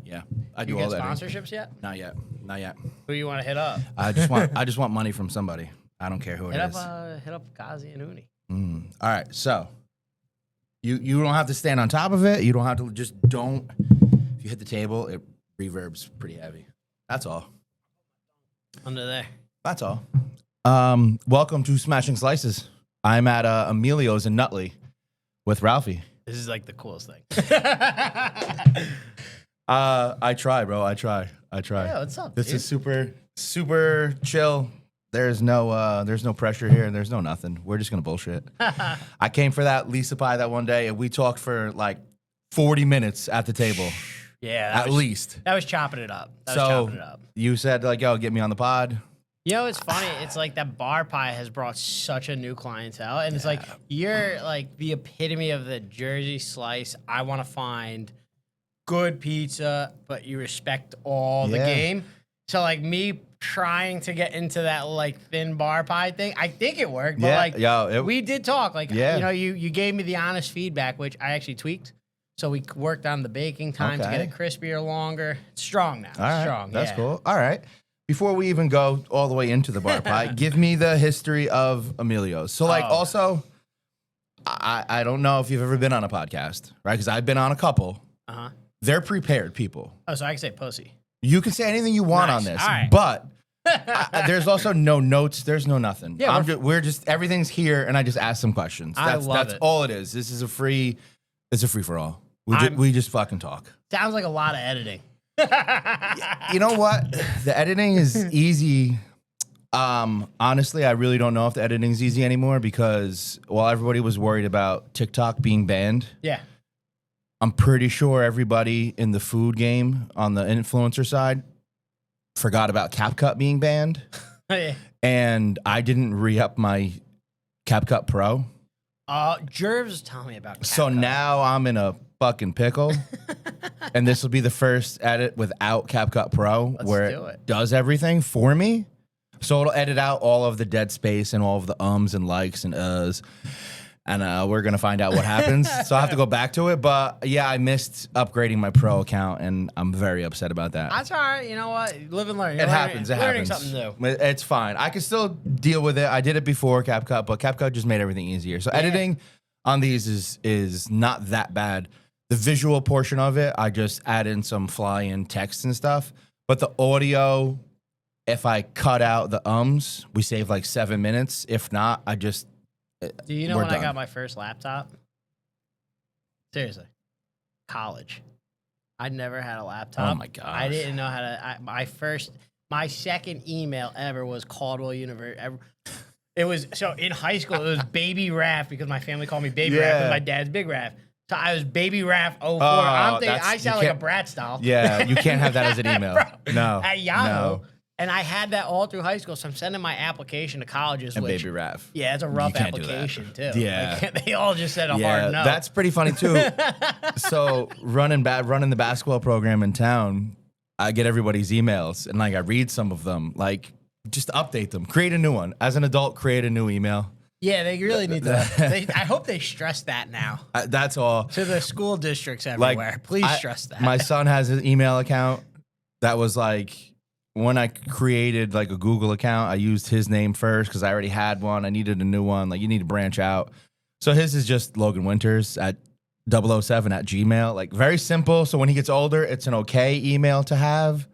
Yeah, I do You all get that. sponsorships yet? Not yet. Not yet. Who you want to hit up? I just want money from somebody. I don't care who it is. Hit up Ghazi and Uni. All right, so you don't have to stand on top of it. You don't have to just don't. If you hit the table, it reverbs pretty heavy. That's all. Under there. That's all. Welcome to Smashing Slices. I'm at Emilios in Nutley with Ralphie. This is like the coolest thing. I try, bro. I try. Yeah, what's up? This is super chill. There's no pressure here. There's no nothing. We're just gonna bullshit. I came for that Lisa pie that one day, and we talked for like 40 minutes at the table. Yeah, at least. That was chopping it up. You said like, yo, get me on the pod. You know, it's funny. It's like that bar pie has brought such a new clientele, and it's like you're like the epitome of the Jersey slice. I want to find good pizza, but you respect all the game. So like me trying to get into that like thin bar pie thing, I think it worked. But like, we did talk. Like, you know, you gave me the honest feedback, which I actually tweaked. So we worked on the baking time to get it crispier longer. It's strong now. All right. Strong. That's cool. All right. Before we even go all the way into the bar pie, give me the history of Emilios. So like also, I don't know if you've ever been on a podcast, right? Because I've been on a couple. Uh-huh. They're prepared people. Oh, so I can say pussy. You can say anything you want on this, but there's also no notes. There's no nothing. Yeah, we're just everything's here, and I just ask some questions. That's all it is. This is it's a free for all. We just fucking talk. Sounds like a lot of editing. You know what? The editing is easy. Honestly, I really don't know if the editing is easy anymore because while everybody was worried about TikTok being banned, I'm pretty sure everybody in the food game on the influencer side forgot about CapCut being banned. And I didn't re-up my CapCut Pro. Jervs was telling me about CapCut. So now I'm in a fucking pickle. And this will be the first edit without CapCut Pro where it does everything for me. So it'll edit out all of the dead space and all of the ums and likes and uhs. And we're going to find out what happens. So I have to go back to it. But yeah, I missed upgrading my Pro account, and I'm very upset about that. That's all right. You know what? Live and learn. It happens. Learning something new. It's fine. I can still deal with it. I did it before CapCut, but CapCut just made everything easier. So editing on these is not that bad. The visual portion of it, I just add in some fly-in text and stuff. But the audio, if I cut out the ums, we save like 7 minutes. If not, I just... Do you know when I got my first laptop? Seriously. College. I'd never had a laptop. Oh my gosh. I didn't know how to... My second email ever was Caldwell University. It was... So in high school, it was Baby Raph because my family called me Baby Raph and my dad's Big Raph. So I was Baby Raph 04. I'm thinking I sound like a brat style. Yeah, you can't have that as an email. No. At Yahoo. No. And I had that all through high school, so I'm sending my application to colleges. And Baby Raph. Yeah, it's a rough application, too. Yeah. Like, they all just said a hard no. That's pretty funny, too. So running the basketball program in town, I get everybody's emails, and like I read some of them. Like, just update them. Create a new one. As an adult, create a new email. Yeah, they really need to. I hope they stress that now. That's all. To the school districts everywhere. Like, please stress that. My son has an email account that was like... When I created like a Google account, I used his name first because I already had one. I needed a new one. Like you need to branch out. So his is just Logan Winters at 007 at Gmail. Like very simple. So when he gets older, it's an okay email to have.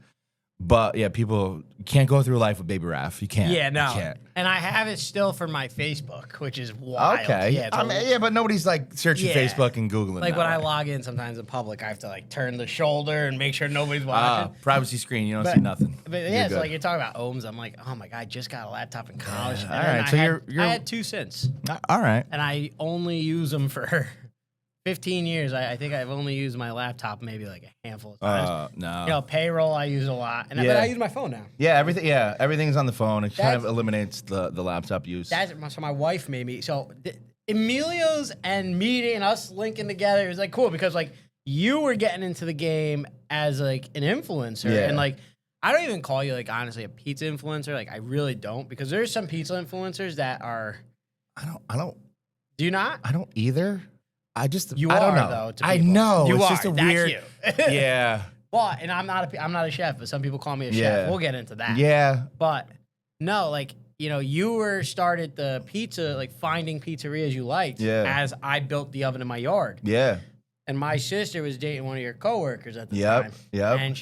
But yeah, people can't go through life with Baby Raph. You can't. Yeah, no. You can't. And I have it still for my Facebook, which is wild. Okay. Yeah, but nobody's like searching Facebook and Googling. Like when I log in sometimes in public, I have to like turn the shoulder and make sure nobody's watching. Privacy screen, you don't see nothing. But yeah, so like you're talking about ohms. I'm like, oh my God, I just got a laptop in college. All right, so I had 2 cents. All right. And I only use them for 15 years. I think I've only used my laptop maybe like a handful of times. No. You know, payroll I use a lot. But I use my phone now. Yeah, everything's on the phone. It kind of eliminates the laptop use. So my wife made me. So Emilios and meeting and us linking together is like cool because like you were getting into the game as like an influencer. And like I don't even call you like honestly a pizza influencer. Like I really don't because there's some pizza influencers that are. I don't. Do you not? I don't either. I don't know. Though, I know. You it's are. just a That's weird. you. Yeah. But and I'm not a chef, but some people call me a Yeah. chef. We'll get into that. Yeah. But no, like, you know, you started the pizza, like finding pizzerias you liked as I built the oven in my yard. Yeah. And my sister was dating one of your coworkers at the time. Yep. And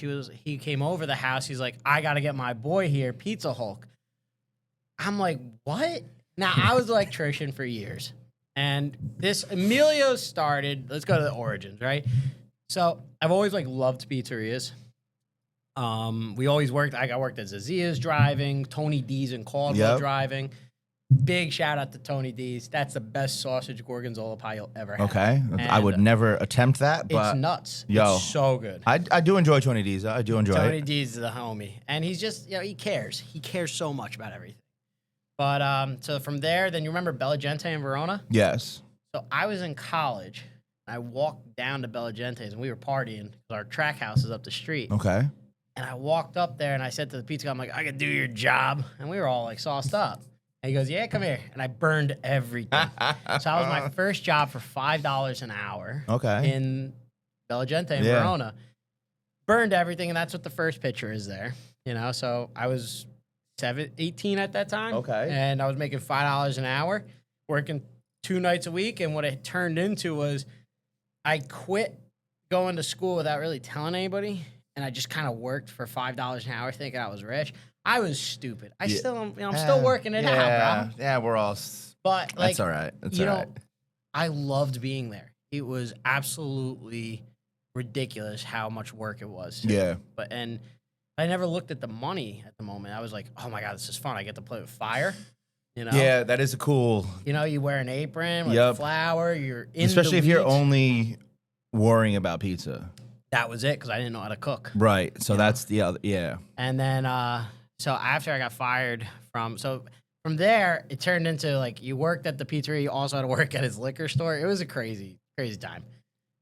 he came over the house. He's like, I got to get my boy here, PizzaHulk. I'm like, what? Now, I was an electrician for years. And this Emilios started, let's go to the origins, right? So I've always like loved pizzerias. We always worked. I worked at Zazia's driving, Tony D's in Caldwell driving. Big shout out to Tony D's. That's the best sausage gorgonzola pie you'll ever have. Okay, I would never attempt that, but it's nuts. Yo, it's so good. I do enjoy Tony D's. I do enjoy Tony it. D's is the homie, and he's just he cares. He cares so much about everything. But so from there, then you remember Bella Gente in Verona? Yes. So I was in college. I walked down to Bella Gente's and we were partying. Our track house is up the street. Okay. And I walked up there and I said to the pizza guy, I'm like, I could do your job. And we were all like sauced up. And he goes, yeah, come here. And I burned everything. So that was my first job for $5 an hour. Okay. In Bella Gente in Verona. Burned everything, and that's what the first picture is there. You know, so I was 18 at that time. Okay. And I was making $5 an hour, working 2 nights a week. And what it turned into was I quit going to school without really telling anybody. And I just kind of worked for $5 an hour thinking I was rich. I was stupid. I'm still working it out, bro. Yeah, we're all. But like, that's all right. That's you all know, right. I loved being there. It was absolutely ridiculous how much work it was. Yeah. And I never looked at the money at the moment. I was like, oh my God, this is fun. I get to play with fire. You know? Yeah, that is a cool. You know, you wear an apron with flour. You're in especially if the you're weeds. only worrying about pizza. That was it because I didn't know how to cook. Right. So that's the other. Yeah. And then, so after I got fired from there, it turned into like you worked at the pizzeria. You also had to work at his liquor store. It was a crazy, crazy time.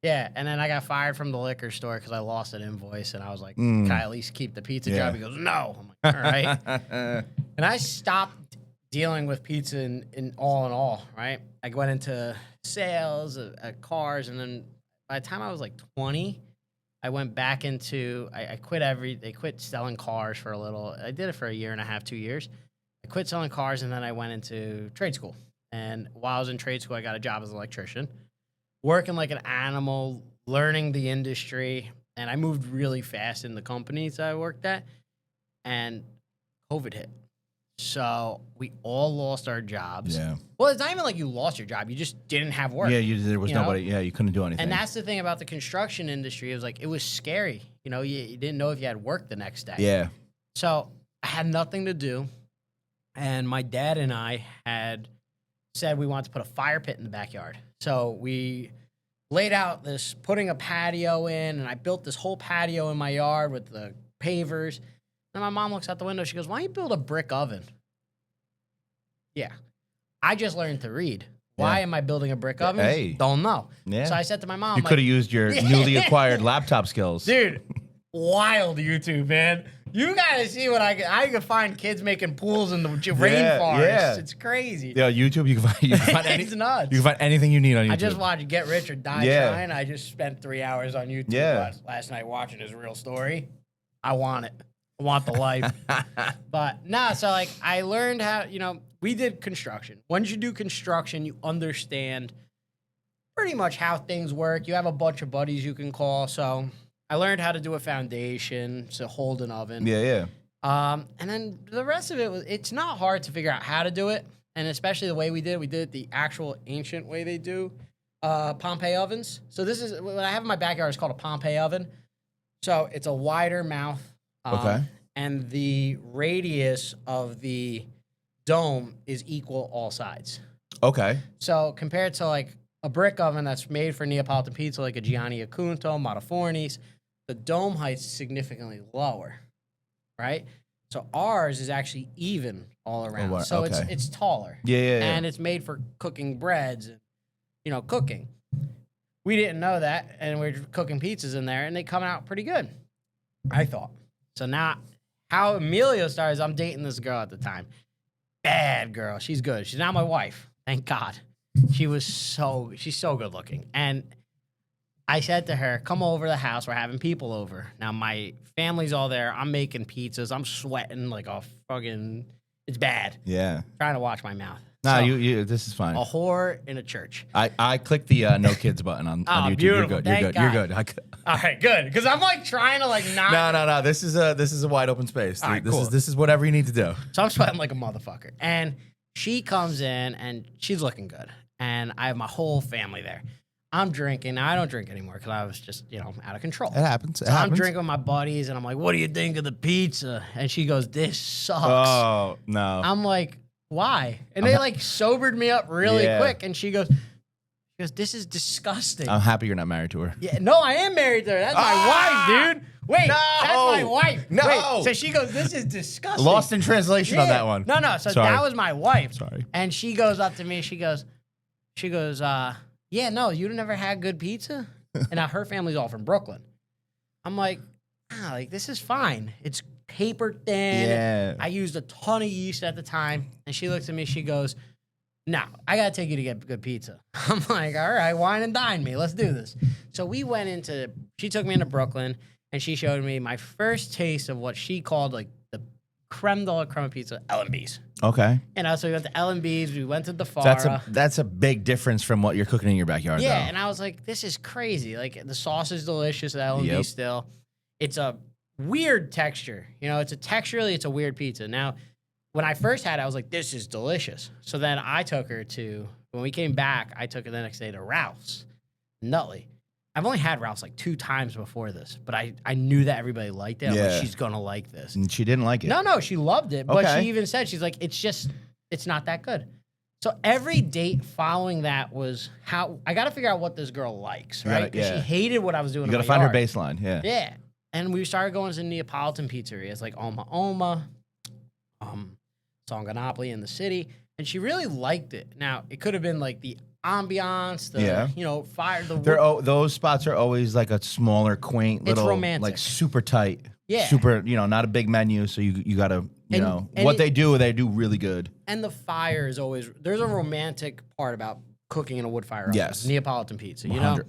Yeah. And then I got fired from the liquor store because I lost an invoice. And I was like, can I at least keep the pizza job? He goes, no. I'm like, all right. And I stopped dealing with pizza in all, right? I went into sales at cars. And then by the time I was like 20, I went back into, I quit they quit selling cars for a little. I did it for a year and a half, 2 years. I quit selling cars and then I went into trade school. And while I was in trade school, I got a job as an electrician, working like an animal, learning the industry. And I moved really fast in the companies I worked at. And COVID hit. So we all lost our jobs. Yeah. Well, it's not even like you lost your job. You just didn't have work. Yeah, there was nobody. Yeah, you couldn't do anything. And that's the thing about the construction industry. It was like, it was scary. You know, you didn't know if you had work the next day. Yeah. So I had nothing to do. And my dad and I had said we wanted to put a fire pit in the backyard. So we laid out putting a patio in, and I built this whole patio in my yard with the pavers. And my mom looks out the window. She goes, why don't you build a brick oven? Yeah. I just learned to read. Why am I building a brick oven? Hey. Don't know. Yeah. So I said to my mom, you could have used your newly acquired laptop skills. Dude, wild YouTube, man. You got to see what I can find kids making pools in the rainforest. Yeah. It's crazy. Yeah, YouTube, you can find It's nuts. You can find anything you need on YouTube. I just watched Get Rich or Die Trying. I just spent 3 hours on YouTube last night watching his real story. I want it. I want the life. But nah, so like I learned how, we did construction. Once you do construction, you understand pretty much how things work. You have a bunch of buddies you can call. So I learned how to do a foundation to hold an oven. Yeah. And then the rest of it's not hard to figure out how to do it. And especially the way we did it the actual ancient way they do Pompeii ovens. So this is what I have in my backyard is called a Pompeii oven. So it's a wider mouth. Okay. And the radius of the dome is equal all sides. Okay. So compared to like a brick oven that's made for Neapolitan pizza, like a Gianni Acunto, Matafornis, the dome height's significantly lower, right? So ours is actually even all around. Oh, wow. So Okay. it's taller. Yeah. And it's made for cooking breads and, cooking. We didn't know that, and we were cooking pizzas in there, and they come out pretty good, I thought. So now, how Emilio started is I'm dating this girl at the time. Bad girl. She's good. She's not my wife. Thank God. She's so good looking. And I said to her, come over to the house. We're having people over. Now, my family's all there. I'm making pizzas. I'm sweating like a fucking, it's bad. Yeah. Trying to watch my mouth. Nah, So, you. This is fine. a whore in a church. I clicked the no kids button on YouTube. Beautiful. You're good. Thank You're God. good. You're good. All right, good. Because I'm like trying to like not. No. This is a wide open space. All right, this cool. is whatever you need to do. So I'm sweating like a motherfucker. And she comes in and she's looking good. And I have my whole family there. I'm drinking. Now, I don't drink anymore because I was just, out of control. It happens. I'm drinking with my buddies and I'm like, what do you think of the pizza? And she goes, this sucks. Oh, no. I'm like, why? And they like sobered me up really quick. And she goes, this is disgusting. I'm happy you're not married to her. Yeah, no, I am married to her. That's my wife, dude. Wait, No! that's my wife. No! Wait, so she goes, this is disgusting. Lost in translation on that one. No. So Sorry. that was my wife. Sorry. And she goes up to me. She goes, yeah, no, you never had good pizza? And now her family's all from Brooklyn. I'm like, this is fine. It's paper thin. Yeah. I used a ton of yeast at the time. And she looks at me, she goes, no, I got to take you to get good pizza. I'm like, all right, wine and dine me. Let's do this. So she took me into Brooklyn and she showed me my first taste of what she called like the creme de la creme pizza, L&B's. Okay. So we went to L&B's, we went to DeFara. That's a big difference from what you're cooking in your backyard. Yeah, though. and I was like, this is crazy. Like, the sauce is delicious at L&B still. It's a weird texture. It's a weird pizza. Now, when I first had it, I was like, this is delicious. So then I took her when we came back, I took her the next day to Ralph's, Nutley. I've only had Ralph's like 2 times before this, but I knew that everybody liked it. I was like, she's going to like this. And she didn't like it. No, she loved it. But she even said, she's like, it's not that good. So every date following that was I got to figure out what this girl likes, right? Because she hated what I was doing. You got to find her baseline. Yeah. Yeah. And we started going to Neapolitan pizzerias like Oma, Songanopoli in the city. And she really liked it. Now, it could have been like the ambiance, fire. Those spots are always like a smaller, quaint little, romantic. like super tight. Yeah. Super, not a big menu. So you got to, what they do really good. And the fire is always, there's a romantic part about cooking in a wood fire oven. Yes. Neapolitan pizza, 100.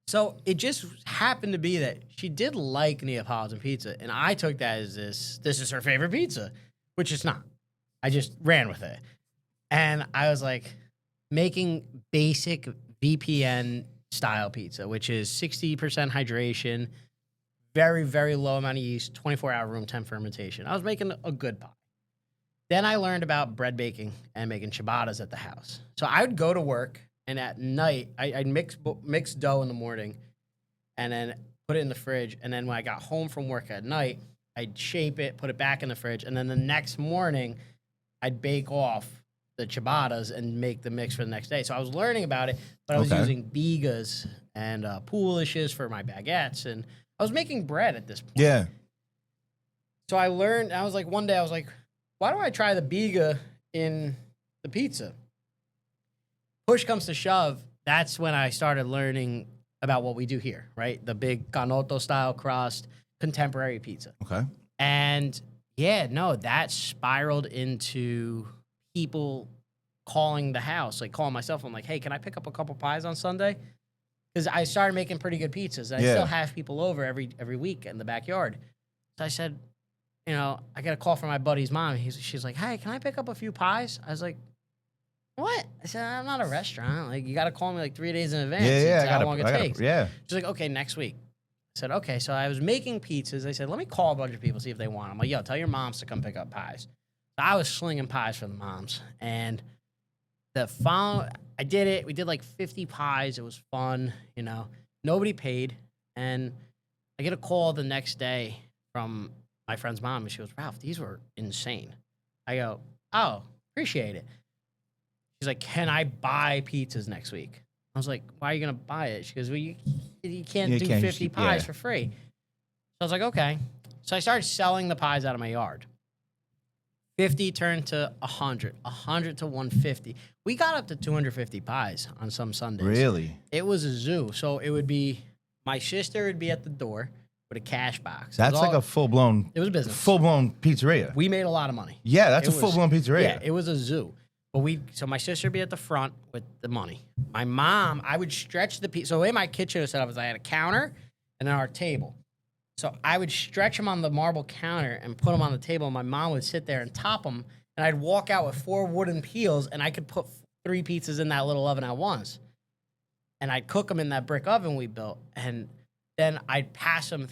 So it just happened to be that she did like Neapolitan pizza. And I took that as this is her favorite pizza, which it's not. I just ran with it. And I was like, making basic VPN style pizza, which is 60% hydration, very, very low amount of yeast, 24-hour room temp fermentation. I was making a good pie. Then I learned about bread baking and making ciabattas at the house. So I would go to work, and at night, I'd mix dough in the morning and then put it in the fridge. And then when I got home from work at night, I'd shape it, put it back in the fridge. And then the next morning, I'd bake off the ciabattas and make the mix for the next day. So I was learning about it, but I was using bigas and poolishes for my baguettes, and I was making bread at this point. Yeah. So I learned, I was like, one day I was like, why don't I try the biga in the pizza? Push comes to shove, that's when I started learning about what we do here, right? The big canotto style crust, contemporary pizza. Okay. And that spiraled into people calling the house, like calling myself. I'm like, hey, can I pick up a couple pies on Sunday? Because I started making pretty good pizzas. And I still have people over every week in the backyard. So I said, I got a call from my buddy's mom. She's like, hey, can I pick up a few pies? I was like, what? I said, I'm not a restaurant. Like, you got to call me like 3 days in advance. Yeah, how long it takes. Yeah. She's like, okay, next week. I said, okay. So I was making pizzas. I said, let me call a bunch of people, see if they want them. I'm like, yo, tell your moms to come pick up pies. So I was slinging pies for the moms. And I did it. We did like 50 pies. It was fun, Nobody paid. And I get a call the next day from my friend's mom. And she goes, Ralph, these were insane. I go, oh, appreciate it. She's like, can I buy pizzas next week? I was like, why are you going to buy it? She goes, well, you can't do 50 pies for free. So I was like, okay. So I started selling the pies out of my yard. 50 turned to 100, 100 to 150. We got up to 250 pies on some Sundays. Really? It was a zoo. So it would be, my sister would be at the door with a cash box. That's like a full-blown... It was a business. Full-blown pizzeria. We made a lot of money. Yeah, that's a full-blown pizzeria. Yeah, it was a zoo. But so my sister would be at the front with the money. My mom, I would stretch the pizza. So the way my kitchen was set up is I had a counter and then our table. So I would stretch them on the marble counter and put them on the table. And my mom would sit there and top them. And I'd walk out with 4 wooden peels and I could put 3 pizzas in that little oven at once. And I'd cook them in that brick oven we built. And then I'd pass them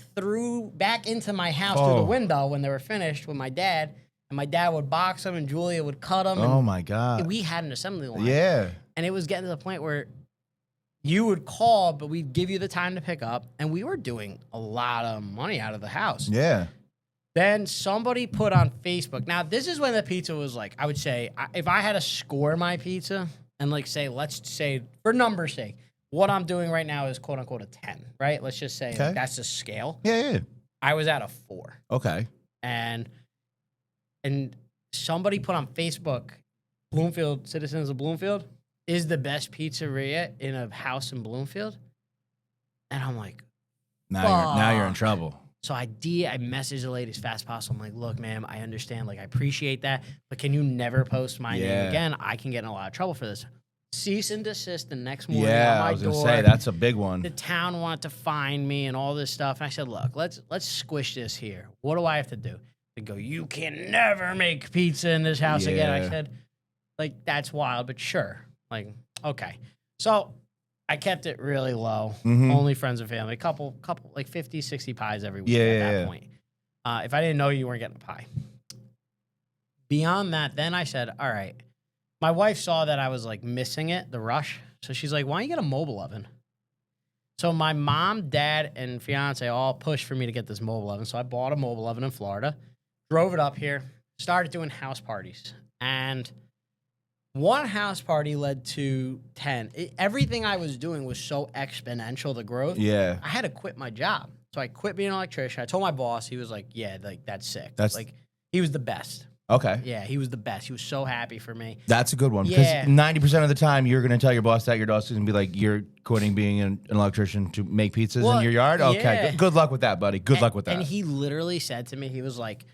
back into my house through the window when they were finished with my dad. And my dad would box them and Julia would cut them. Oh, my God. We had an assembly line. Yeah. And it was getting to the point where you would call, but we'd give you the time to pick up. And we were doing a lot of money out of the house. Yeah. Then somebody put on Facebook. Now, this is when the pizza was like, I would say, if I had to score my pizza and like say, let's say, for numbers' sake, what I'm doing right now is quote unquote a 10, right? Let's just say that's the scale. Yeah. I was at a 4. Okay. And somebody put on Facebook, Bloomfield, citizens of Bloomfield, is the best pizzeria in a house in Bloomfield. And I'm like, now you're in trouble. So I messaged the lady as fast as possible. I'm like, look, ma'am, I understand. Like, I appreciate that. But can you never post my name again? I can get in a lot of trouble for this. Cease and desist the next morning on my door. I was going to say, that's a big one. The town wanted to fine me and all this stuff. And I said, look, let's squish this here. What do I have to do? They go, you can never make pizza in this house again. I said, like, that's wild, but sure. Like, okay. So I kept it really low. Only friends and family. Couple, like 50, 60 pies every week at that point. If I didn't know you weren't getting a pie. Beyond that, then I said, all right. My wife saw that I was, like, missing it, the rush. So she's like, why don't you get a mobile oven? So my mom, dad, and fiance all pushed for me to get this mobile oven. So I bought a mobile oven in Florida. Drove it up here, started doing house parties. And one house party led to 10. Everything I was doing was so exponential, the growth. Yeah. I had to quit my job. So I quit being an electrician. I told my boss, he was like, yeah, like, that's sick. He was the best. Okay. Yeah, he was the best. He was so happy for me. That's a good one. Because 90% of the time, you're going to tell your boss that. Your boss is going to be like, you're quitting being an electrician to make pizzas in your yard? Okay, good luck with that, buddy. Good luck with that. And he literally said to me, he was like,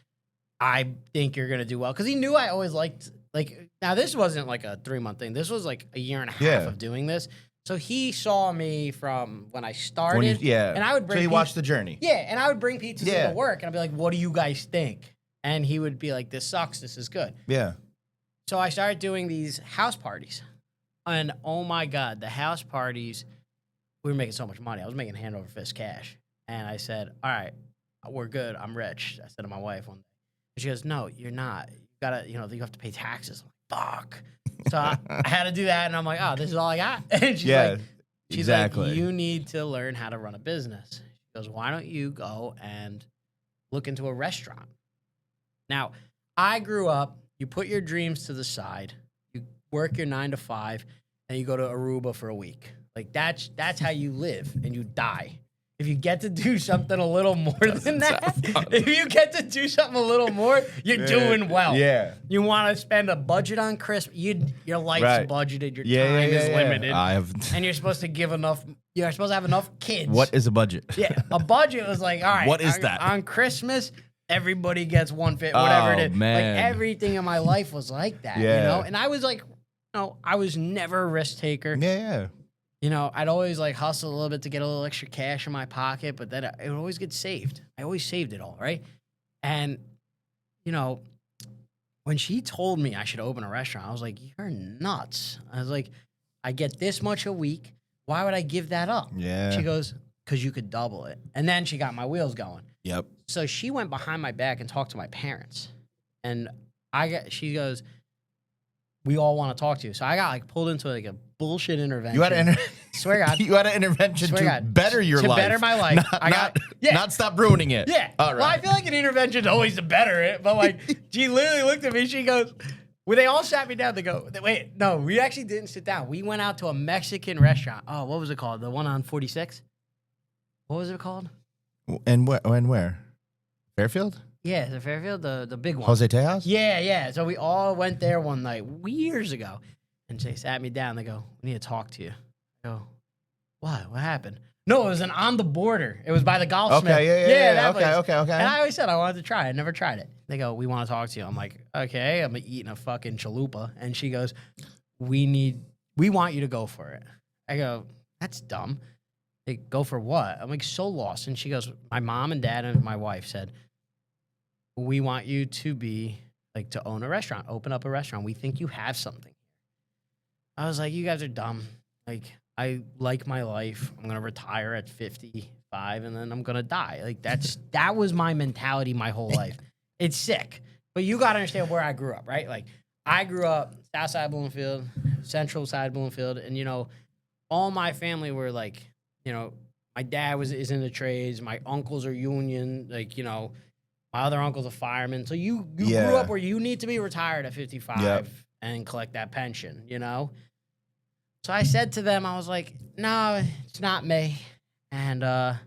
I think you're going to do well. Because he knew I always liked, like, now this wasn't like a 3-month thing. This was like a year and a half of doing this. So he saw me from when I started. And I would bring so he watched the journey. Yeah, and I would bring pizzas to work. And I'd be like, what do you guys think? And he would be like, this sucks. This is good. Yeah. So I started doing these house parties. And oh my God, the house parties, we were making so much money. I was making hand over fist cash. And I said, all right, we're good. I'm rich. I said to my wife one day. She goes, no, you're not. You gotta, you have to pay taxes. I'm like, fuck. So I had to do that, and I'm like, oh, this is all I got. And she's like, you need to learn how to run a business. She goes, why don't you go and look into a restaurant? Now, I grew up, you put your dreams to the side, you work your 9 to 5, and you go to Aruba for a week. Like, that's how you live, and you die. If you get to do something a little more than that, if you get to do something a little more, you're doing well. Yeah. You want to spend a budget on Christmas. Your life's budgeted. Your time is limited. And you're supposed to give enough. You're supposed to have enough kids. What is a budget? Yeah. A budget was like, all right. What is that? On Christmas, everybody gets whatever it is. Man. Like, everything in my life was like that, And I was like, I was never a risk taker. Yeah. I'd always like hustle a little bit to get a little extra cash in my pocket, but then it would always get saved. I always saved it all, right? And, when she told me I should open a restaurant, I was like, you're nuts. I was like, I get this much a week. Why would I give that up? Yeah. She goes, because you could double it. And then she got my wheels going. Yep. So she went behind my back and talked to my parents. And she goes, we all want to talk to you. So I got like pulled into like a bullshit intervention. You had swear God. You had an intervention to better your life. To better my life. Not stop ruining it. Yeah. All right. Well, I feel like an intervention is always to better it. But like, she literally looked at me. She goes, well, they all sat me down. They go, wait, no, we actually didn't sit down. We went out to a Mexican restaurant. Oh, what was it called? The one on 46? What was it called? And where? Fairfield? Yeah, the Fairfield, the big one. Jose Tejas? Yeah. So we all went there one night years ago. And they sat me down. They go, we need to talk to you. I go, what? What happened? No, it was an On the Border. It was by the Golfsmith. Okay, yeah. That place. Okay. And I always said I wanted to try it. I never tried it. They go, we want to talk to you. I'm like, okay, I'm eating a fucking chalupa. And she goes, we want you to go for it. I go, that's dumb. They go for what? I'm like, so lost. And she goes, my mom and dad and my wife said, we want you to be like to own a restaurant, open up a restaurant. We think you have something. I was like, you guys are dumb. Like, I like my life. I'm gonna retire at 55 and then I'm gonna die. Like that was my mentality my whole life. It's sick. But you gotta understand where I grew up, right? Like I grew up south side Bloomfield, central side Bloomfield, and you know, all my family were like, you know, my dad is in the trades, my uncles are union, like, you know, my other uncle's a fireman. So you grew up where you need to be retired at 55 and collect that pension, you know? So I said to them, I was like, no, it's not me. And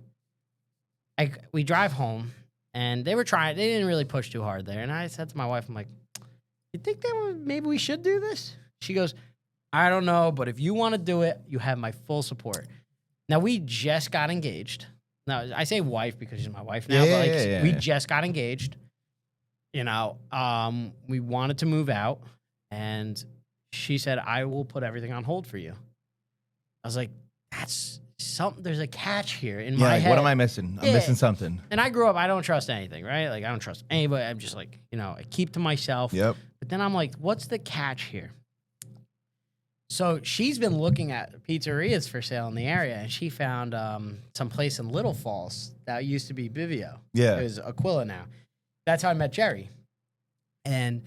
we drive home, and they didn't really push too hard there. And I said to my wife, I'm like, you think maybe we should do this? She goes, I don't know, but if you want to do it, you have my full support. Now, we just got engaged. Now, I say wife because she's my wife now, but we just got engaged. You know, we wanted to move out, and she said, I will put everything on hold for you. I was like, that's something. There's a catch here in my head. What am I missing? I'm missing something. And I grew up, I don't trust anything, right? Like, I don't trust anybody. I'm just like, you know, I keep to myself. Yep. But then I'm like, what's the catch here? So she's been looking at pizzerias for sale in the area, and she found some place in Little Falls that used to be Bivio. Yeah. It was Aquila now. That's how I met Jerry. And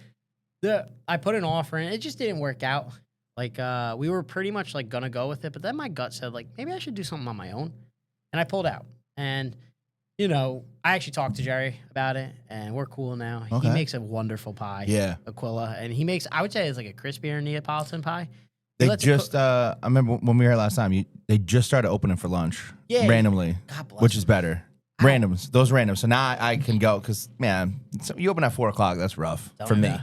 I put an offer in. It just didn't work out. Like, we were pretty much, like, going to go with it. But then my gut said, like, maybe I should do something on my own. And I pulled out. And, you know, I actually talked to Jerry about it, and we're cool now. Okay. He makes a wonderful pie. Yeah. Aquila. And he makes, I would say it's like a crispier Neapolitan pie. They just, I remember when we were here last time, they just started opening for lunch randomly, which is better. Randoms, those randoms. So now I can go because, man, you open at 4 o'clock. That's rough for me.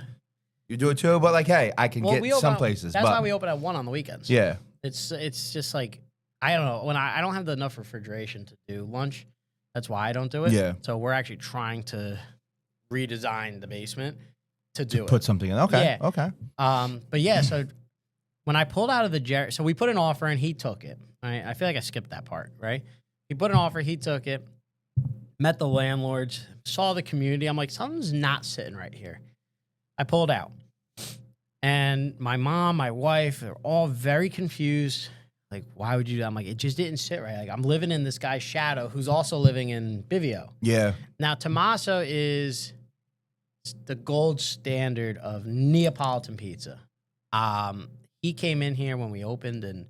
You do it too, but like, hey, I can get some places. That's why we open at 1 on the weekends. Yeah. It's just like, I don't know. When I don't have enough refrigeration to do lunch, that's why I don't do it. Yeah. So we're actually trying to redesign the basement to do it. Put something in. Okay. Yeah. Okay. But yeah, so when I pulled out of the Jerry, so we put an offer and he took it. Right? I feel like I skipped that part, right? He put an offer, he took it, met the landlords, saw the community. I'm like, something's not sitting right here. I pulled out. And my mom, my wife, they're all very confused. Like, why would you do that? I'm like, it just didn't sit right. Like, I'm living in this guy's shadow who's also living in Bivio. Yeah. Now, Tommaso is the gold standard of Neapolitan pizza. He came in here when we opened and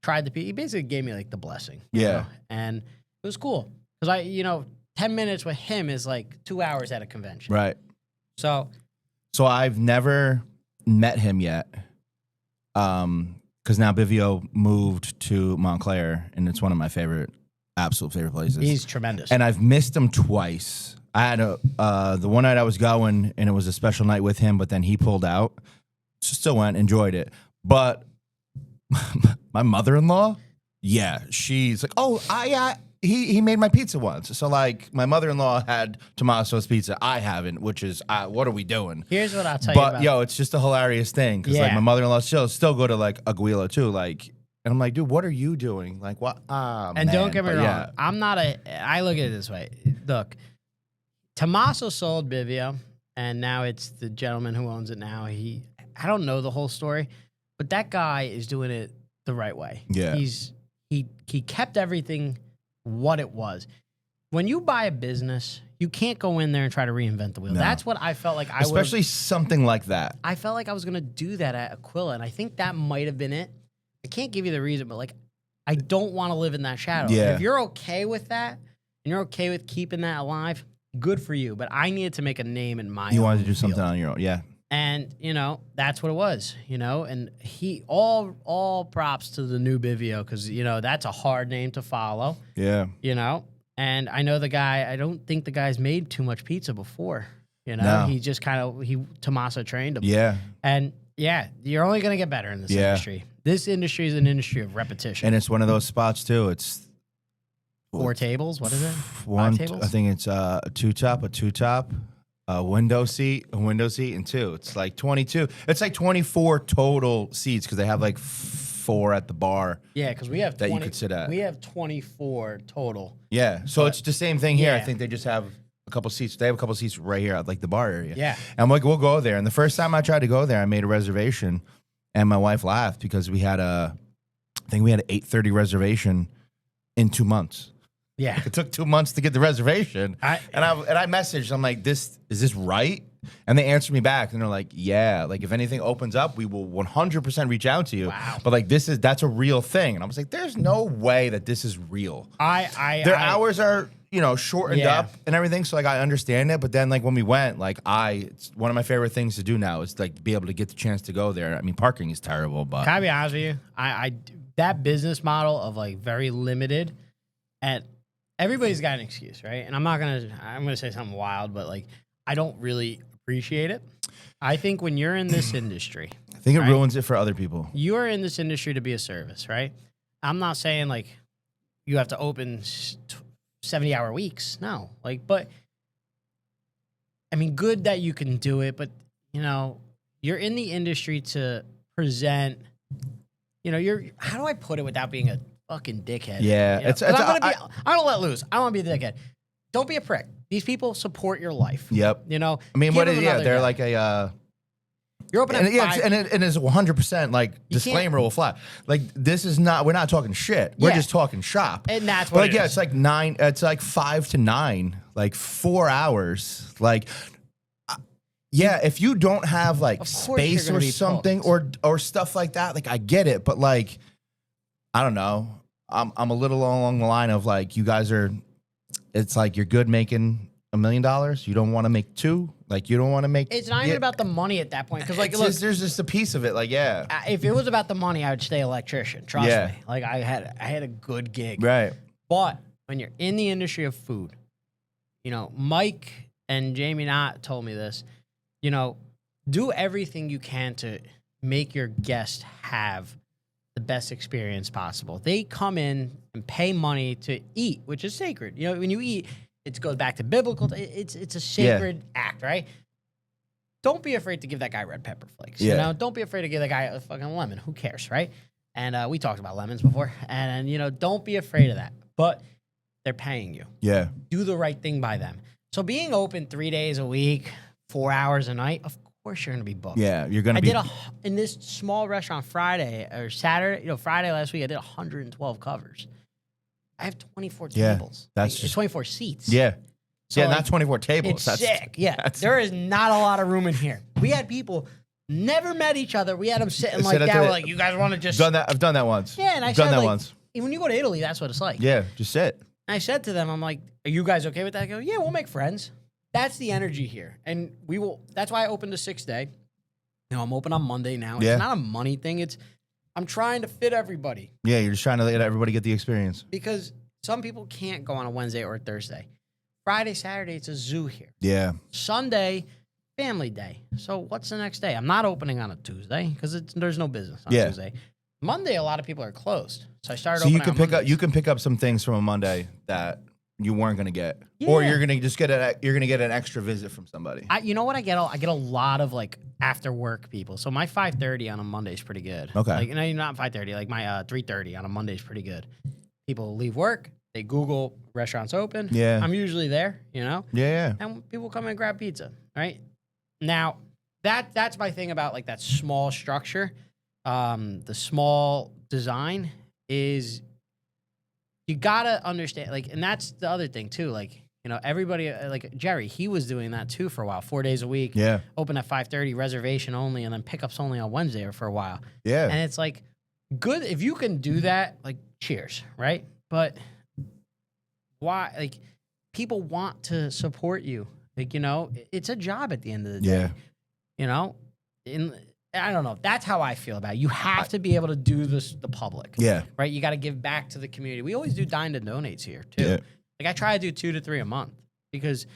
tried the pizza. He basically gave me, like, the blessing. Yeah. Know? And it was cool. Because 10 minutes with him is like 2 hours at a convention. Right. So I've never met him yet. Because now Bivio moved to Montclair, and it's one of my absolute favorite places. He's tremendous. And I've missed him twice. I had the one night I was going, and it was a special night with him, but then he pulled out. Still went, enjoyed it. But my mother-in-law, yeah, she's like, oh, he made my pizza once. So, like, my mother-in-law had Tommaso's pizza. I haven't, which is, what are we doing? Here's what I'll tell you about. But, yo, it's just a hilarious thing. Because, like, my mother-in-law still go to, like, Aguila, too. Like, and I'm like, dude, what are you doing? Like, what? And don't get me wrong. Yeah. I look at it this way. Look, Tommaso sold Bivio, and now it's the gentleman who owns it now. I don't know the whole story, but that guy is doing it the right way. Yeah. He kept everything what it was. When you buy a business, you can't go in there and try to reinvent the wheel. No. That's what I felt like especially something like that. I felt like I was going to do that at Aquila, and I think that might have been it. I can't give you the reason, but, like, I don't want to live in that shadow. Yeah. If you're okay with that, and you're okay with keeping that alive, good for you. But I needed to make a name in my own. You wanted to do something on your own, yeah. And, that's what it was, and all props to the new Bivio because, that's a hard name to follow. Yeah. And I know the guy, I don't think the guy's made too much pizza before, No. He just Tommaso trained him. Yeah. And Yeah, you're only gonna get better in this industry. This industry is an industry of repetition. And it's one of those spots too. It's 4 tables. What is it? one. 5 tables? I think it's a two top, a window seat, and 2. It's like 22. It's like 24 total seats because they have like 4 at the bar. Yeah, because we have that you could sit at. We have 24 total. Yeah, so it's the same thing here. Yeah. I think they just have a couple seats. They have a couple seats right here at like the bar area. Yeah. And like we'll go there. And the first time I tried to go there, I made a reservation, and my wife laughed because we had I think we had an 8:30 reservation in 2 months. Yeah. It took 2 months to get the reservation. I messaged, I'm like, is this right? And they answered me back and they're like, yeah, like if anything opens up, we will 100% reach out to you. Wow. But like that's a real thing. And I was like, there's no way that this is real. Their hours are, shortened up and everything. So like I understand it. But then like when we went, like it's one of my favorite things to do now is like be able to get the chance to go there. I mean, parking is terrible, but can I be honest with you? That business model of like very limited everybody's got an excuse, right? And I'm gonna say something wild, but like I don't really appreciate it. I think when you're in this industry, I think it ruins it for other people. You are in this industry to be a service, right? I'm not saying like you have to open 70-hour weeks. No, but I mean, good that you can do it, but you're in the industry to present. How do I put it without being a fucking dickhead? Yeah, I'm gonna let loose. I don't want to be a dickhead. Don't be a prick. These people support your life. Yep. I mean, they're like a. You're open at 5. And it is 100% like disclaimer will fly. Like this is not. We're not talking shit. We're just talking shop. And that's what. But it's like 9. It's like 5 to 9. Like 4 hours. Like. Yeah, if you don't have like space or something or stuff like that, like I get it, but like I don't know. I'm a little along the line of like you guys are. It's like you're good making $1 million. You don't want to make 2. Like you don't want to make. It's not even about the money at that point because like look, there's just a piece of it. Like if it was about the money, I would stay electrician. Trust me. Like I had a good gig. Right. But when you're in the industry of food, Mike and Jamie Knott told me this. Do everything you can to make your guests have the best experience possible. They come in and pay money to eat, which is sacred. When you eat, it goes back to biblical. It's a sacred act, right? Don't be afraid to give that guy red pepper flakes. Don't be afraid to give that guy a fucking lemon. Who cares, right? And we talked about lemons before. And don't be afraid of that. But they're paying you. Yeah. Do the right thing by them. So being open 3 days a week, 4 hours a night, of course you're going to be booked. Yeah, you're going to be. I did in this small restaurant Friday or Saturday, Friday last week, I did 112 covers. I have 24 tables. That's just 24 seats. Yeah. So yeah, not 24 tables. It's sick. Yeah. There is not a lot of room in here. We had people never met each other. We had them sitting like that. We're like, you guys want to just. I've done that once. Yeah, and I done said, that once. When you go to Italy, that's what it's like. Yeah, just sit. And I said to them, I'm like, are you guys okay with that? I go, yeah, we'll make friends. That's the energy here. And we will. That's why I opened a 6-day. I'm open on Monday now. It's not a money thing. I'm trying to fit everybody. Yeah, you're just trying to let everybody get the experience. Because some people can't go on a Wednesday or a Thursday. Friday, Saturday, it's a zoo here. Yeah. Sunday, family day. So what's the next day? I'm not opening on a Tuesday because there's no business on Tuesday. Monday, a lot of people are closed. So I started opening on Mondays. You can pick up some things from a Monday that you weren't gonna get, or you're gonna just get an extra visit from somebody. You know what I get? I get a lot of like after work people. So my 5:30 on a Monday is pretty good. Okay. Like not 5:30. Like my 3:30 on a Monday is pretty good. People leave work. They Google restaurants open. Yeah. I'm usually there. Yeah. And people come and grab pizza. Right. Now that's my thing about like that small structure. The small design is. You gotta understand, like, and that's the other thing too. Like, everybody, like Jerry, he was doing that too for a while, 4 days a week. Yeah. Open at 5:30, reservation only, and then pickups only on Wednesday or for a while. Yeah. And it's like, good if you can do that. Like, cheers, right? But why? Like, people want to support you. Like, it's a job at the end of the day. Yeah. I don't know. That's how I feel about it. You have to be able to do the public. Yeah. Right? You got to give back to the community. We always do dine to donates here, too. Yeah. Like, I try to do 2 to 3 a month because,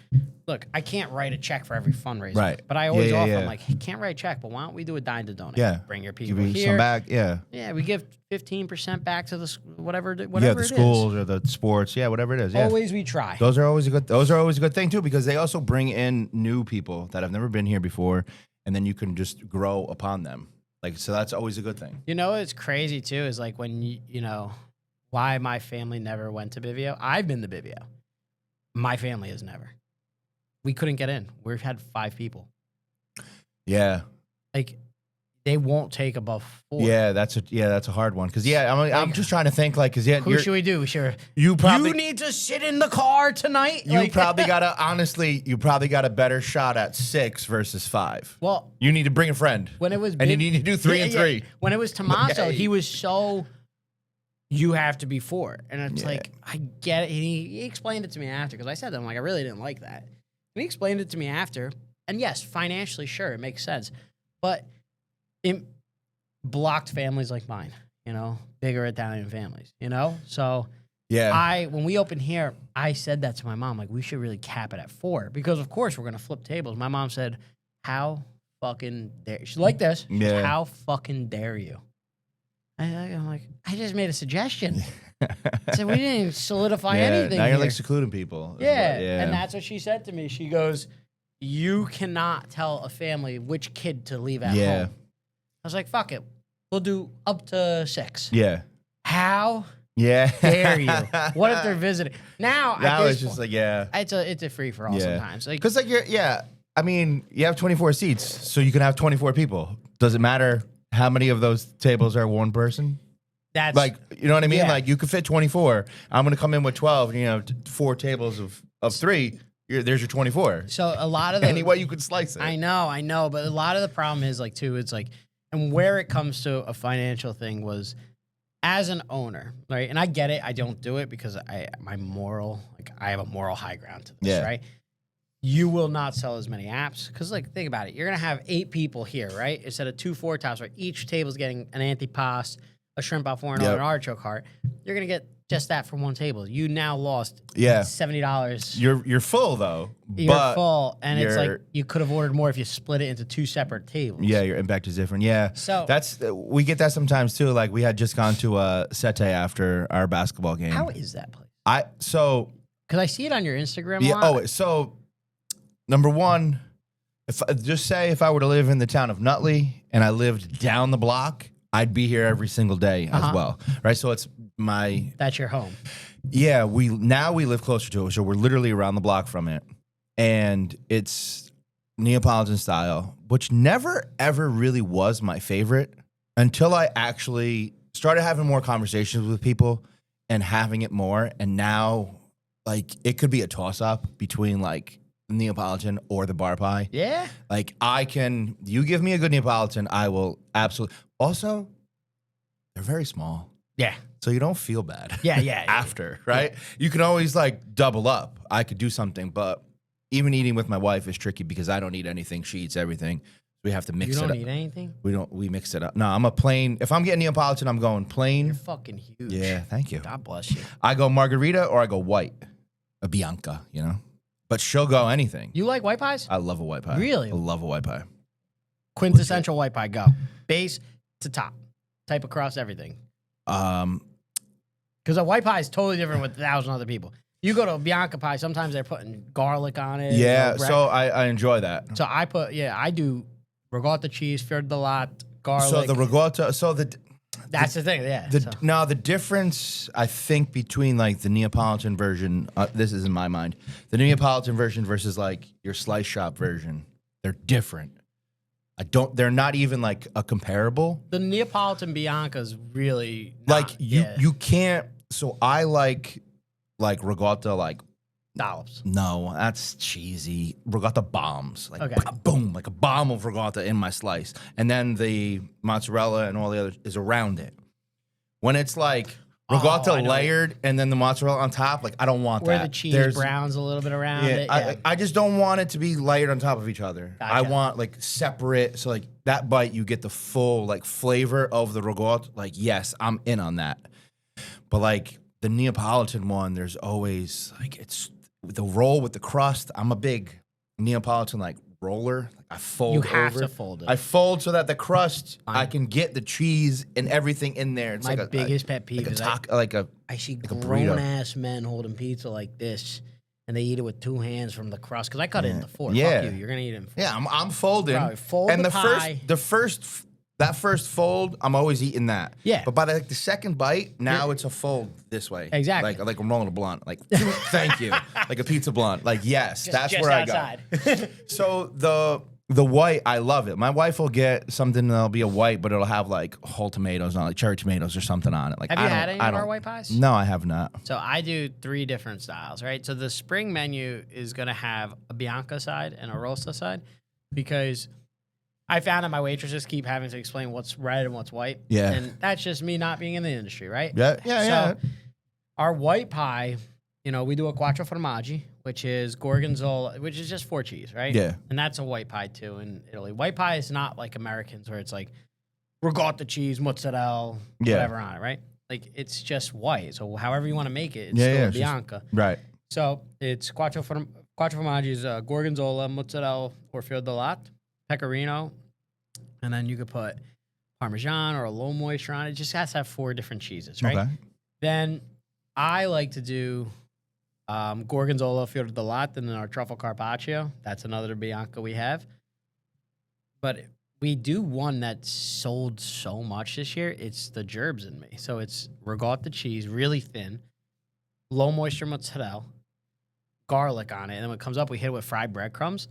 look, I can't write a check for every fundraiser. Right. But I always offer, I'm yeah. like, hey, can't write a check, but why don't we do a dime to donate? Yeah. Bring your Give people you here. some back. Yeah. Yeah, we give 15% back to the whatever Yeah, it the is. schools or the sports. Yeah, whatever it is. Yeah. Always we try. Those are always a good thing too, because they also bring in new people that have never been here before, and then you can just grow upon them. Like, so that's always a good thing. You know what's crazy too is like when you know why my family never went to Bivio. I've been to Bivio. My family has never. We couldn't get in. We've had 5 people. Yeah. Like they won't take above 4. Yeah, that's a hard one. Cause I'm just trying to think like, cause yeah, Who should we do? you probably You need to sit in the car tonight. you probably got a better shot at 6 versus 5. Well, You need to bring a friend. when it was And you need to do 3 and 3. When it was Tommaso, Okay. he was so. You have to be 4, and it's Yeah. like I get it. He explained it to me after because I said to him like I really didn't like that. And he explained it to me after, and yes, financially, sure, it makes sense, but in blocked families like mine, you know, bigger Italian families, you know, so. Yeah. When we opened here, I said that to my mom, like, we should really cap it at 4 because, of course, we're going to flip tables. My mom said, how fucking dare you? She's like this. She goes, Yeah. how fucking dare you? I'm like, I just made a suggestion. I said, we didn't solidify anything Now you're here. like secluding people. Yeah. And that's what she said to me. She goes, you cannot tell a family which kid to leave at Yeah. home. I was like, fuck it. We'll do up to 6. Yeah. How Yeah. dare you? What if they're visiting? Now it's just like, yeah. it's a free for all Yeah. sometimes. Like, Because, like, I mean, you have 24 seats, so you can have 24 people. Does it matter how many of those tables are one person? that's Like, you know what I mean? Yeah. Like, you could fit 24. I'm going to come in with 12, and, 4 tables of 3. There's your 24. so a lot of the Any way you could slice it. I know, but a lot of the problem is like too. It's like, and where it comes to a financial thing was, as an owner, right? And I get it. I don't do it because I have a moral high ground to this, Yeah. right? You will not sell as many apps because, like, think about it. You're gonna have 8 people here, right? Instead of 2 4-tops, right? Each table's getting an antipasto, a shrimp alforno, Yep. an artichoke heart. You're gonna get just that from one table. You now lost Yeah. $70. You're full, though. You're but full, and it's like you're- you could have ordered more if you split it into 2 separate tables. Yeah, your impact is different. Yeah. So- we get that sometimes, too. Like, we had just gone to a Sete after our basketball game. How is that place? Because Because I see it on your Instagram. Yeah. a lot. So, number one, if I were to live in the town of Nutley and I lived down the block, I'd be here every single day as well, right? So it's my That's your home. yeah. We live closer to it, so we're literally around the block from it, and it's Neapolitan style, which never ever really was my favorite until I actually started having more conversations with people and having it more, and now like it could be a toss up between like Neapolitan or the bar pie. Yeah. Like you give me a good Neapolitan, I will absolutely. Also, they're very small, Yeah. so you don't feel bad. Yeah. After, right? You can always like double up. I could do something, but even eating with my wife is tricky because I don't eat anything. She eats everything. We have to mix You it don't up. need anything? We mix it up. No, I'm a plain. If I'm getting Neapolitan, I'm going plain. You're fucking huge. Yeah, thank you. God bless you. I go margarita or I go white, a Bianca, But she'll go anything. You like white pies? I love a white pie. Really? I love a white pie. Quintessential white pie. Go. Base to top. Type across everything. Because a white pie is totally different with 1,000 other people. You go to a Bianca pie, sometimes they're putting garlic on it. Yeah, bread. so I enjoy that. So I do ricotta cheese, fior di latte, garlic. So the ricotta, That's the thing, yeah. Now the difference I think between like the Neapolitan version, this is in my mind, the Neapolitan version versus like your slice shop version, they're different. They're not even like a comparable. The Neapolitan Bianca's really Like not, you can't. So I like ricotta like. dollops. No, that's cheesy. Ricotta bombs. Like Okay. boom, like a bomb of ricotta in my slice. And then the mozzarella and all the other is around it. When it's like ricotta I know. layered and then the mozzarella on top, like I don't want Where that. the cheese browns a little bit around it. Yeah. I just don't want it to be layered on top of each other. Gotcha. I want like separate. So like that bite, you get the full like flavor of the ricotta. Like, yes, I'm in on that. But like the Neapolitan one, there's always like the roll with the crust. I'm a big Neapolitan like roller. I fold. You have over. to fold it. I fold so that the crust, I can get the cheese and everything in there. It's My like biggest pet peeve like is I see like a burrito. grown-ass men holding pizza like this, and they eat it with 2 hands from the crust. Because I cut it into 4. Yeah. Fuck you. You're going to eat it in 4. Yeah, I'm folding. Bro, fold and the pie. That first fold, I'm always eating that. Yeah. But by the second bite, now it's a fold this way. Exactly. Like I'm rolling a blunt. Like, thank you. Like a pizza blunt. Like, yes, that's just where outside. I go. So the white, I love it. My wife will get something that'll be a white, but it'll have like whole tomatoes on it, like cherry tomatoes or something on it. Like, Have you had any of our white pies? No, I have not. So I do 3 different styles, right? So the spring menu is going to have a Bianca side and a Rossa side because I found that my waitresses keep having to explain what's red and what's white. Yeah. And that's just me not being in the industry, right? Yeah. So our white pie, we do a quattro formaggi, which is gorgonzola, which is just 4 cheese, right? Yeah. And that's a white pie too in Italy. White pie is not like Americans where it's like ricotta cheese, mozzarella, whatever on it, right? Like it's just white. So however you want to make it, it's still a Bianca. Right. So it's quattro formaggi is gorgonzola, mozzarella, or fior di latte, pecorino, and then you could put Parmesan or a low moisture on it. It just has to have 4 different cheeses, right? Okay. Then I like to do gorgonzola, fior di latte, and then our truffle carpaccio. That's another Bianca we have. But we do one that sold so much this year. It's the Gerbs in me. So it's ricotta cheese, really thin, low moisture mozzarella, garlic on it. And then when it comes up, we hit it with fried breadcrumbs.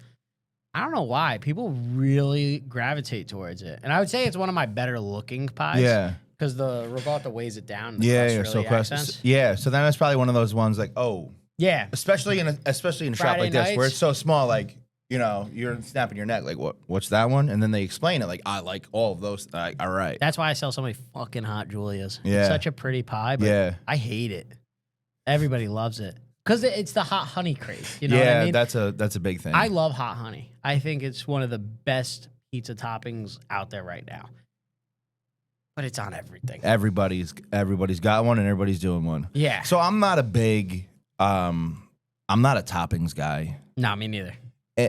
I don't know why. People really gravitate towards it. And I would say it's one of my better looking pies. Yeah. Because the ricotta weighs it down. And the Yeah, crust yeah. really So crust. accents. Yeah. So then that's probably one of those ones like, oh, Yeah. especially in a shop Friday like this where nights. it's so small, like, you're snapping your neck, like, what's that one? And then they explain it, like, I like all of those. Like, all right. That's why I sell so many fucking hot Julias. Yeah. It's such a pretty pie, but Yeah. I hate it. Everybody loves it. Because it's the hot honey craze. You know what Yeah, I mean? that's a big thing. I love hot honey. I think it's one of the best pizza toppings out there right now. But it's on everything. Everybody's got one and everybody's doing one. Yeah. So I'm not a big I'm not a toppings guy. No, me neither.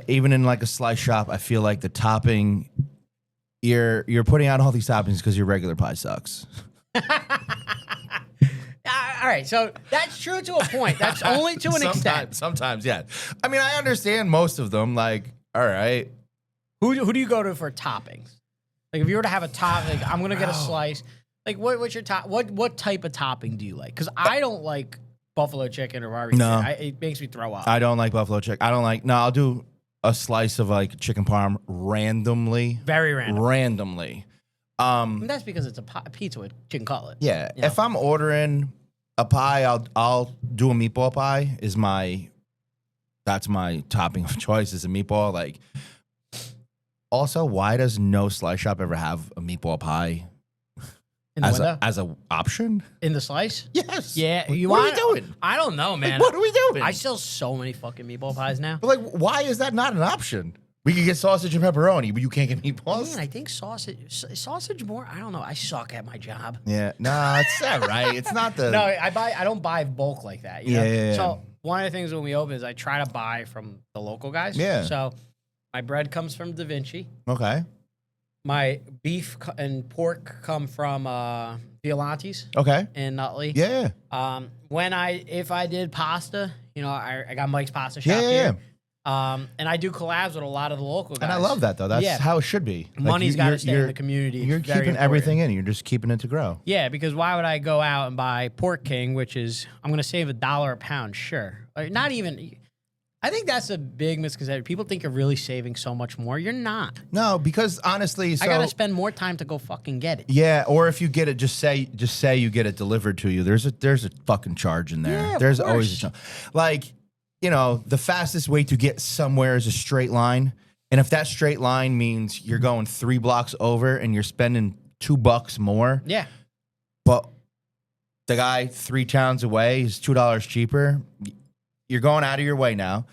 Even in like a slice shop, I feel like the topping you're putting out all these toppings because your regular pie sucks. All right, so that's true to a point. That's only to an extent. Sometimes, yeah. I mean, I understand most of them. Like, all right. Who do you go to for toppings? Like, if you were to have a top, like, I'm gonna get a slice. Like, what's your top? What type of topping do you like? Because I don't like buffalo chicken or barbecue. No. It makes me throw up. I don't like buffalo chicken. I don't like. No, I'll do a slice of like chicken parm randomly. Very random. Randomly. And that's because it's a pizza with chicken cutlet. Yeah. You know? If I'm ordering a pie, I'll do a meatball pie. That's my topping of choice is a meatball. Like, also, why does no slice shop ever have a meatball pie In the window? as a option? In the slice? Yes. Yeah. What are we doing? I don't know, man. Like, what are we doing? I sell so many fucking meatball pies now. But like, why is that not an option? We could get sausage and pepperoni, but you can't get meatballs. Man, I think sausage more. I don't know. I suck at my job. Yeah, no, it's all right. It's not the No, I don't buy bulk like that. You know? Yeah. So one of the things when we open is I try to buy from the local guys. Yeah. So my bread comes from Da Vinci. Okay. My beef and pork come from Violante's Okay. in Nutley. Yeah. If I did pasta, I got Mike's Pasta Shop Yeah. here. And I do collabs with a lot of the local guys. And I love that though. That's how it should be. Like, Money's got to stay in the community. You're It's very keeping important. everything in. You're just keeping it to grow. Yeah, because why would I go out and buy Pork King, which is I'm going to save $1 a pound? Sure, not even. I think that's a big misconception. People think you're really saving so much more. You're not. No, because honestly, I got to spend more time to go fucking get it. Yeah, or if you get it, just say you get it delivered to you. There's a fucking charge in there. Yeah, of There's course. always a charge. Like, the fastest way to get somewhere is a straight line. And if that straight line means you're going 3 blocks over and you're spending $2 more, Yeah. but the guy 3 towns away is $2 cheaper, you're going out of your way now.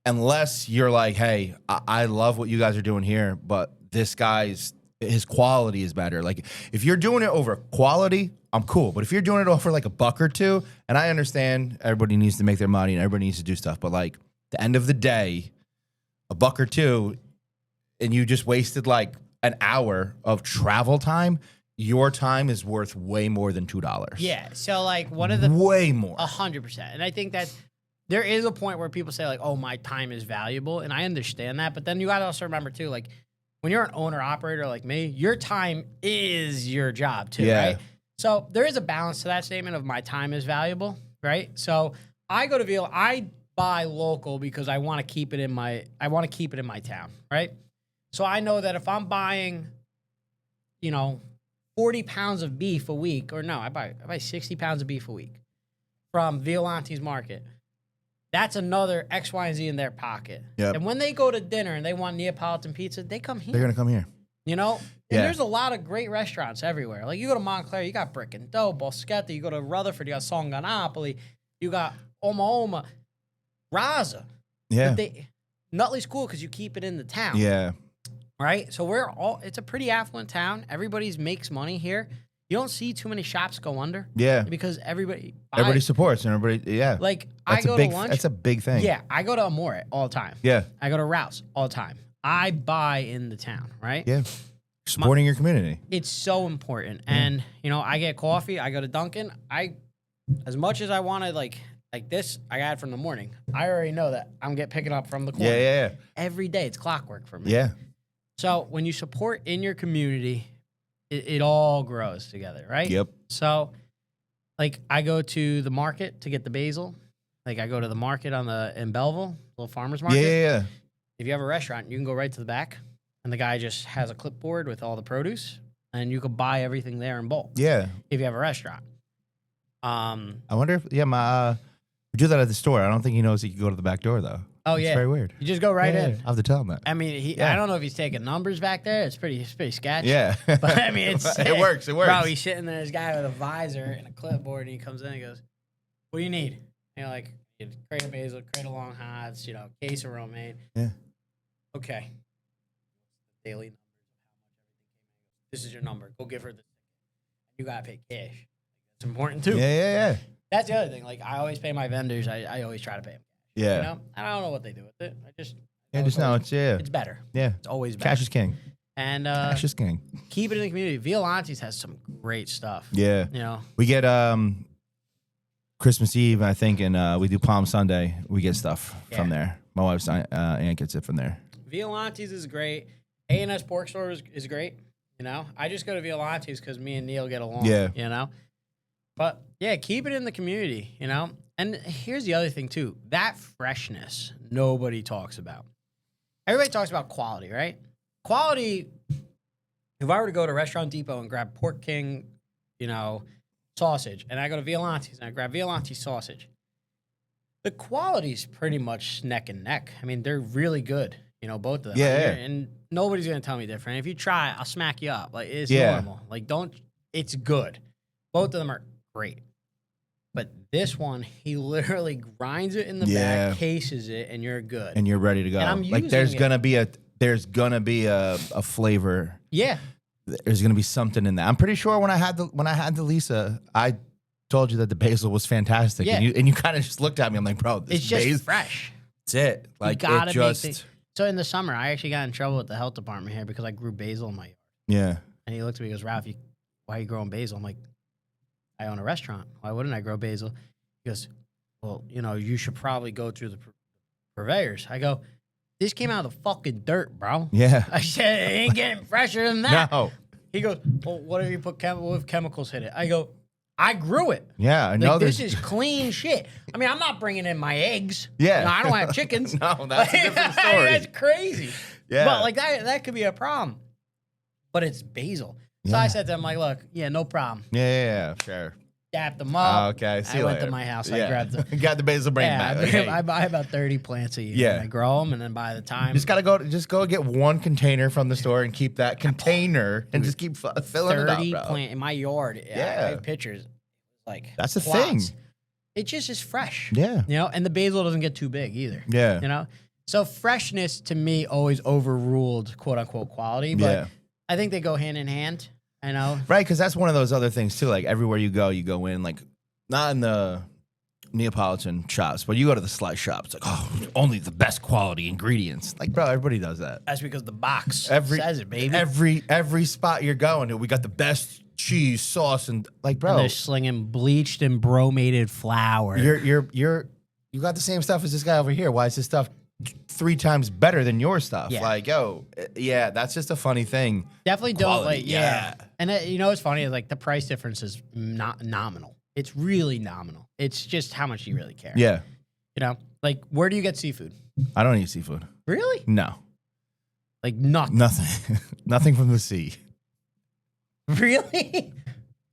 Unless you're like, hey, I love what you guys are doing here, but this guy's his quality is better. Like if you're doing it over quality, I'm cool. But if you're doing it over like a buck or two, and I understand everybody needs to make their money and everybody needs to do stuff, but like the end of the day, a buck or two, and you just wasted like an hour of travel time, your time is worth way more than $2. Yeah. So like one of the way more. 100%. And I think that there is a point where people say like, oh, my time is valuable. And I understand that. But then you got to also remember too, like when you're an owner operator like me, your time is your job too, right? So there is a balance to that statement of my time is valuable, right? So I go to VL, I buy local because I want to keep it in my town, right? So I know that if I'm buying, 40 pounds of beef a week, or no, I buy 60 pounds of beef a week from Violante's Market. That's another X, Y, and Z in their pocket. Yep. And when they go to dinner and they want Neapolitan pizza, they come here. They're going to come here. And there's a lot of great restaurants everywhere. Like you go to Montclair, you got Brick and Dough, Boschetta. You go to Rutherford, you got Songanopoli. You got Oma, Raza. Yeah. Nutley's cool because you keep it in the town. Yeah. Right? So it's a pretty affluent town. Everybody makes money here. You don't see too many shops go under. Yeah. Because everybody supports and everybody, yeah. Like I go to lunch. That's a big thing. Yeah. I go to Amore all the time. Yeah. I go to Rouse all the time. I buy in the town, right? Yeah. Supporting your community. It's so important. Yeah. And, I get coffee. I go to Dunkin'. As much as I wanted, like this, I got it from the morning. I already know that I'm picking up from the corner. Yeah. Every day. It's clockwork for me. Yeah. So when you support in your community, it all grows together, right? Yep. So, like, I go to the market to get the basil. Like, I go to the market in Belleville, little farmer's market. Yeah. If you have a restaurant, you can go right to the back, and the guy just has a clipboard with all the produce, and you can buy everything there in bulk. Yeah. If you have a restaurant. I wonder if, we do that at the store. I don't think he knows he can go to the back door, though. Oh, yeah. It's very weird. You just go right in. I'll have to tell him that. I mean, I don't know if he's taking numbers back there. It's pretty sketchy. Yeah. But, I mean, it works. Bro, he's sitting there, this guy with a visor and a clipboard, and he comes in and goes, what do you need? Like, crate of basil, crate of long hots, case of romaine. Yeah. Okay. Daily numbers. This is your number. Go give her the. You got to pay cash. It's important, too. Yeah. That's the other thing. Like, I always pay my vendors. I always try to pay them. Yeah. I don't know what they do with it. It's better. Yeah. It's always better. Cash is king. And Cash is king. Keep it in the community. Violante's has some great stuff. Yeah. We get Christmas Eve, I think, and we do Palm Sunday. We get stuff from there. My wife's aunt gets it from there. Violante's is great. A&S Pork Store is great. I just go to Violante's because me and Neil get along. Yeah. But yeah, keep it in the community. And here's the other thing, too. That freshness, nobody talks about. Everybody talks about quality, right? Quality, if I were to go to Restaurant Depot and grab Pork King, sausage, and I go to Violante's and I grab Violante's sausage, the quality's pretty much neck and neck. I mean, they're really good, both of them. Yeah. And nobody's going to tell me different. If you try, I'll smack you up. Like, it's normal. Like, it's good. Both of them are great. But this one, he literally grinds it in the back, cases it, and you're good. And you're ready to go. And I'm using there's gonna be a flavor. Yeah. There's gonna be something in that. I'm pretty sure when I had the Lisa, I told you that the basil was fantastic. Yeah. And you kind of just looked at me. I'm like, bro, this it's just fresh. That's it. Like it just. So in the summer, I actually got in trouble with the health department here because I grew basil in my yard. Yeah. And he looked at me and goes, Ralph, why are you growing basil? I'm like, I own a restaurant. Why wouldn't I grow basil? He goes, well, you should probably go through the purveyors. I go, this came out of the fucking dirt, bro. Yeah. I said, it ain't getting fresher than that. No. He goes, well, what if you put chemicals in it? I go, I grew it. Yeah, I know. This is clean shit. I mean, I'm not bringing in my eggs. Yeah. I don't have chickens. No, that's a different story. That's crazy. Yeah. But that could be a problem. But it's basil. So I said to him, look, no problem. Yeah, sure. Dapped them up. Okay, I went to my house. I grabbed them. Got the basil brain back. I buy about 30 plants a year. Yeah. I grow them, and then by the time... Just go get one container from the store and keep that container and just keep filling it up, 30 plants in my yard. Yeah. I have pictures. That's the thing. It just is fresh. Yeah. And the basil doesn't get too big either. Yeah. So freshness, to me, always overruled quote-unquote quality. But I think they go hand in hand. I know. Right, because that's one of those other things too. Like everywhere you go in, like not in the Neapolitan shops, but you go to the slice shop. It's like, oh, only the best quality ingredients. Like, bro, everybody does that. That's because the box says it, baby. Every spot you're going to, we got the best cheese, sauce, and like, bro, And they're slinging bleached and bromated flour. You got the same stuff as this guy over here. Why is this stuff 3 times better than your stuff? Yeah. Like, yo, yeah, that's just a funny thing. Definitely don't Quality, like, yeah. And you know what's funny is like the price difference is not nominal. It's really nominal. It's just how much you really care. Yeah. You know, like where do you get seafood? I don't eat seafood. Really? No. Like nothing. Nothing. Nothing from the sea. Really?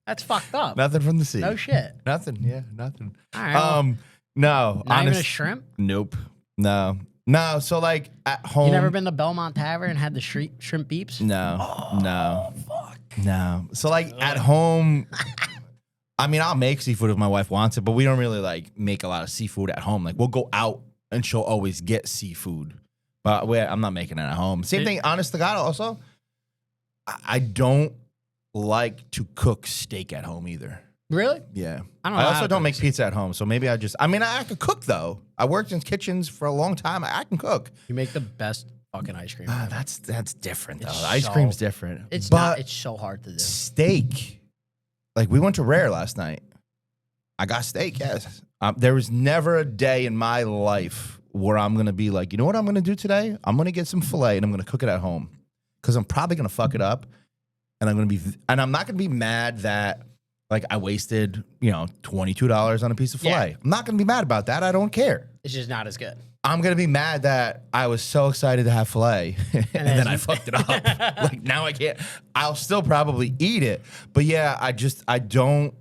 That's fucked up. Nothing from the sea. No shit. Nothing. Yeah, nothing. All right. Well, No. not even a shrimp? Nope. No. No. So like at home. You never been to Belmont Tavern and had the shrimp beeps? No. Oh, no. Fuck. No. So like at home, I mean, I'll make seafood if my wife wants it, but we don't really like make a lot of seafood at home. Like we'll go out and she'll always get seafood, but I'm not making it at home. Same thing, honest to God, also, I don't like to cook steak at home either. Really? Yeah. I don't know I how also to don't cook make steak. pizza at home, so maybe I could cook though. I worked in kitchens for a long time. I can cook. You make the best fucking ice cream. ever. That's different though. It's The ice so- cream's different. It's but not. It's so hard to do. steak. Like we went to Rare last night. I got steak, yes. There was never a day in my life where I'm gonna be like, you know what I'm gonna do today? I'm gonna get some filet and I'm gonna cook it at home. Cause I'm probably gonna fuck it up. And I'm not gonna be mad that like I wasted, $22 on a piece of filet. Yeah. I'm not gonna be mad about that. I don't care. It's just not as good. I'm gonna be mad that I was so excited to have filet and then I fucked it up. Like now I can't. I'll still probably eat it, but yeah, I don't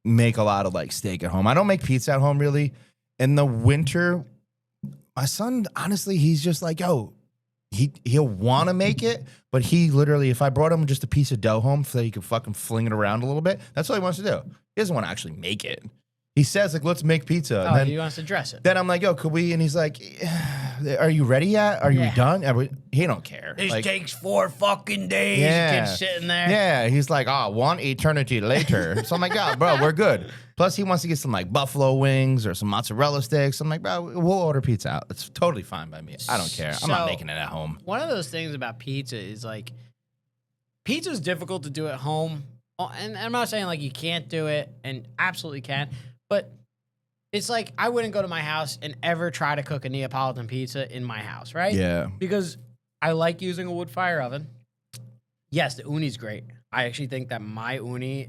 make a lot of like steak at home. I don't make pizza at home really. In the winter, my son honestly, he's just like, yo, he'll want to make it, but he literally, if I brought him just a piece of dough home so that he could fucking fling it around a little bit, that's all he wants to do. He doesn't want to actually make it. He says like, let's make pizza. Oh, And then, he wants to dress it. then I'm like, yo, could we? And he's like, are you ready yet? Are you Yeah. done? He don't care. This Like, takes 4 fucking days. Yeah. Kid's sitting there. yeah, he's like, oh, 1 eternity later. So I'm like, yeah, bro, we're good. Plus, he wants to get some like buffalo wings or some mozzarella sticks. I'm like, bro, we'll order pizza out. It's totally fine by me. I don't care. I'm not So- making it at home. One of those things about pizza is like, pizza's difficult to do at home. And I'm not saying like you can't do it, and absolutely can, but it's like I wouldn't go to my house and ever try to cook a Neapolitan pizza in my house, right? Yeah. Because I like using a wood fire oven. Yes, the uni's great. I actually think that my uni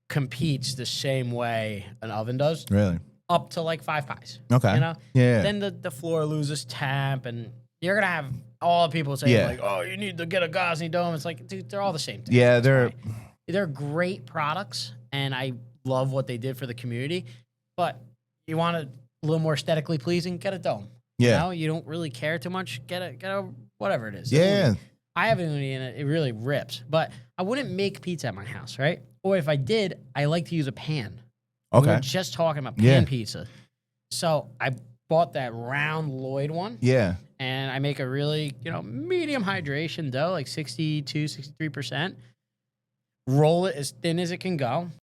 competes the same way an oven does, Really? up to like 5 pies. Okay. You know? Yeah. Then the floor loses temp, and you're gonna have all the people saying Yeah. like, "Oh, you need to get a Gosney dome." It's like, dude, they're all the same thing. Yeah, That's why. They're great products, and I love what they did for the community. But you want it a little more aesthetically pleasing, get a dome. Yeah. You know, you don't really care too much. Get a whatever it is. Yeah. I have an uni and it really rips, but I wouldn't make pizza at my house, right? Or if I did, I like to use a pan. We Okay. were just talking about pan Yeah. pizza. So I bought that round Lloyd one, Yeah. and I make a really, medium hydration dough, like 62, 63%. Roll it as thin as it can go.